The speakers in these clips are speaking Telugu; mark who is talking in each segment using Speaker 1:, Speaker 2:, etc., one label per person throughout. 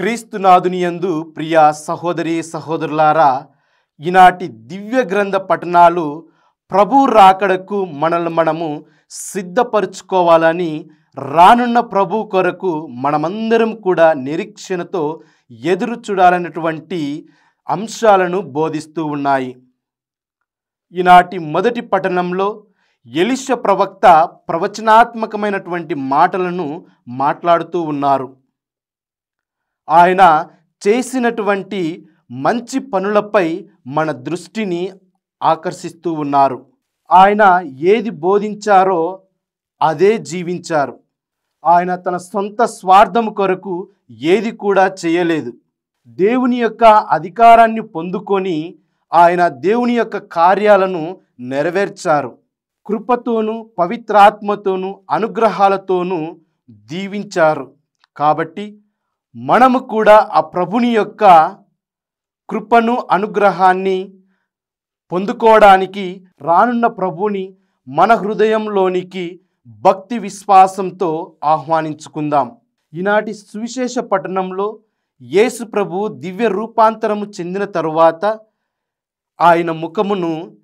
Speaker 1: క్రీస్తునాథునియందు ప్రియ సహోదరి సహోదరులారా, ఈనాటి దివ్య గ్రంథ పఠనాలు ప్రభు రాకడకు మనల్ని మనము సిద్ధపరచుకోవాలని, రానున్న ప్రభు కొరకు మనమందరం కూడా నిరీక్షణతో ఎదురు చూడాలన్నటువంటి అంశాలను బోధిస్తూ ఉన్నాయి. ఈనాటి మొదటి పఠనంలో ఎలీషా ప్రవక్త ప్రవచనాత్మకమైనటువంటి మాటలను మాట్లాడుతూ ఉన్నారు. ఆయన చేసినటువంటి మంచి పనులపై మన దృష్టిని ఆకర్షిస్తూ ఉన్నారు. ఆయన ఏది బోధించారో అదే జీవించారు. ఆయన తన సొంత స్వార్థం కొరకు ఏది కూడా చేయలేదు. దేవుని యొక్క అధికారాన్ని పొందుకొని ఆయన దేవుని యొక్క కార్యాలను నెరవేర్చారు. కృపతోనూ పవిత్రాత్మతోనూ అనుగ్రహాలతోనూ దీవించారు. కాబట్టి మనము కూడా ఆ ప్రభుని యొక్క కృపను అనుగ్రహాన్ని పొందుకోవడానికి రానున్న ప్రభుని మన హృదయంలోనికి భక్తి విశ్వాసంతో ఆహ్వానించుకుందాం. ఈనాటి సువిశేష పట్టణంలో యేసు ప్రభు దివ్య రూపాంతరము చెందిన తరువాత ఆయన ముఖమును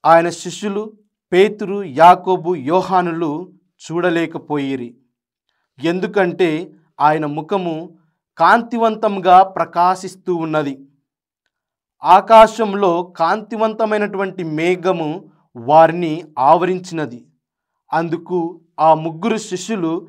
Speaker 1: ఆయన శిష్యులు పేతురు, యాకోబు, యోహానులు చూడలేకపోయిరి. ఎందుకంటే ఆయన ముఖము కాంతివంతంగా ప్రకాశిస్తూ ఉన్నది. ఆకాశంలో కాంతివంతమైనటువంటి మేఘము వారిని ఆవరించినది. అందుకు ఆ ముగ్గురు శిష్యులు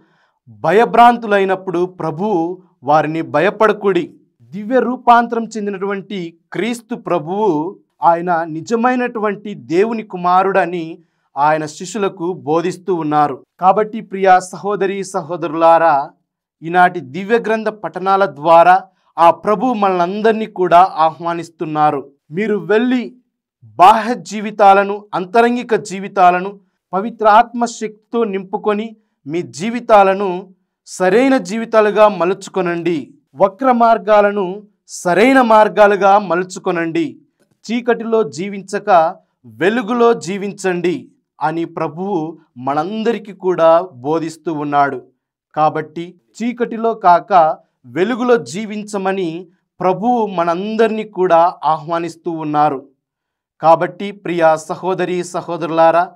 Speaker 1: భయభ్రాంతులైనప్పుడు ప్రభువు వారిని భయపడకుడి, దివ్య రూపాంతరం చెందినటువంటి క్రీస్తు ప్రభువు ఆయన నిజమైనటువంటి దేవుని కుమారుడని ఆయన శిష్యులకు బోధిస్తూ ఉన్నారు. కాబట్టి ప్రియ సహోదరి సహోదరులారా, ఈనాటి దివ్య గ్రంథ పఠనాల ద్వారా ఆ ప్రభు మనందరినీ కూడా ఆహ్వానిస్తున్నారు. మీరు వెళ్ళి బాహ్య జీవితాలను, అంతరంగిక జీవితాలను పవిత్రాత్మ శక్తితో నింపుకొని మీ జీవితాలను సరైన జీవితాలుగా మలుచుకొనండి. వక్ర మార్గాలను సరైన మార్గాలుగా మలుచుకొనండి. చీకటిలో జీవించక వెలుగులో జీవించండి అని ప్రభువు మనందరికీ కూడా బోధిస్తూ ఉన్నాడు. కాబట్టి చీకటిలో కాక వెలుగులో జీవించమని ప్రభువు మనందరినీ కూడా ఆహ్వానిస్తూ ఉన్నారు. కాబట్టి ప్రియ సహోదరి సహోదరులారా,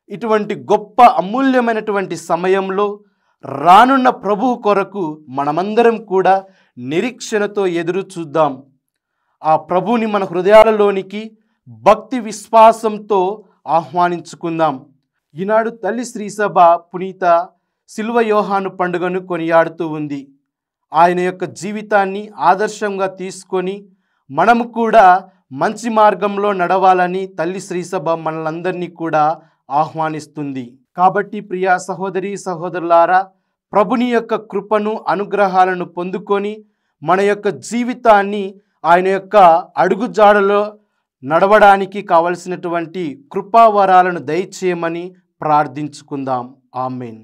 Speaker 1: ఇటువంటి గొప్ప అమూల్యమైనటువంటి సమయంలో రానున్న ప్రభువు కొరకు మనమందరం కూడా నిరీక్షణతో ఎదురు చూద్దాం. ఆ ప్రభువుని మన హృదయాలలోనికి భక్తి విశ్వాసంతో ఆహ్వానించుకుందాం. ఈనాడు తల్లి శ్రీసభ పునీత సిల్వ యోహాను పండుగను కొనియాడుతూ ఉంది. ఆయన యొక్క జీవితాన్ని ఆదర్శంగా తీసుకొని మనము కూడా మంచి మార్గంలో నడవాలని తల్లి శ్రీసభ మనలందరినీ కూడా ఆహ్వానిస్తుంది. కాబట్టి ప్రియ సహోదరి సహోదరులారా, ప్రభుని యొక్క కృపను అనుగ్రహాలను పొందుకొని మన యొక్క జీవితాన్ని ఆయన యొక్క అడుగుజాడలో నడవడానికి కావలసినటువంటి కృపావరాలను దయచేయమని ప్రార్థించుకుందాం. ఆమేన్.